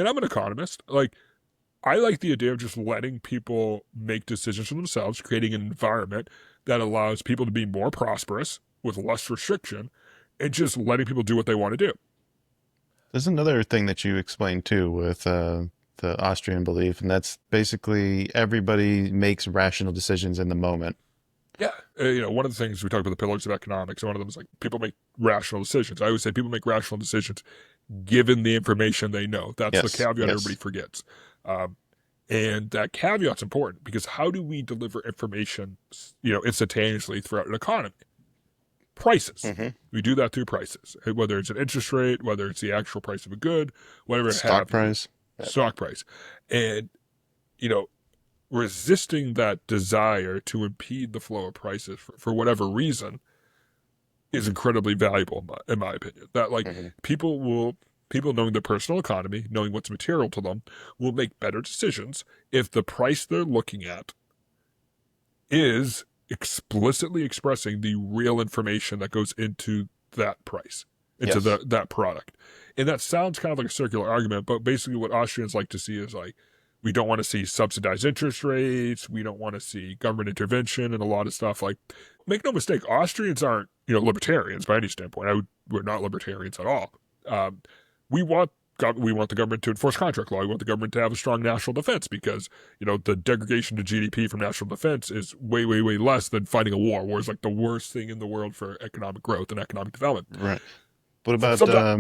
and I'm an economist, like, I like the idea of just letting people make decisions for themselves, creating an environment that allows people to be more prosperous with less restriction, and just letting people do what they want to do. There's another thing that you explained too with the Austrian belief, and that's basically everybody makes rational decisions in the moment. Yeah. One of the things we talk about the pillars of economics, and one of them is like people make rational decisions. I always say people make rational decisions given the information they know. That's the Yes, caveat everybody yes, forgets. Um, and that caveat's important because how do we deliver information, instantaneously throughout an economy? Prices. hmm We do that through prices, whether it's an interest rate, whether it's the actual price of a good, whatever stock have you, price. Yeah. stock price. And, you know, resisting that desire to impede the flow of prices for whatever reason is incredibly valuable in my opinion. That like hmm people knowing their personal economy, knowing what's material to them, will make better decisions if the price they're looking at is explicitly expressing the real information that goes into that price, into Yes. that product. And that sounds kind of like a circular argument, but basically what Austrians like to see is like, we don't want to see subsidized interest rates. We don't want to see government intervention and a lot of stuff. Like, make no mistake, Austrians aren't, libertarians by any standpoint. We're not libertarians at all. Um, we want we want the government to enforce contract law. We want the government to have a strong national defense because, the degradation to GDP from national defense is way, way, way less than fighting a war. War is like the worst thing in the world for economic growth and economic development. Right. What about Sometimes,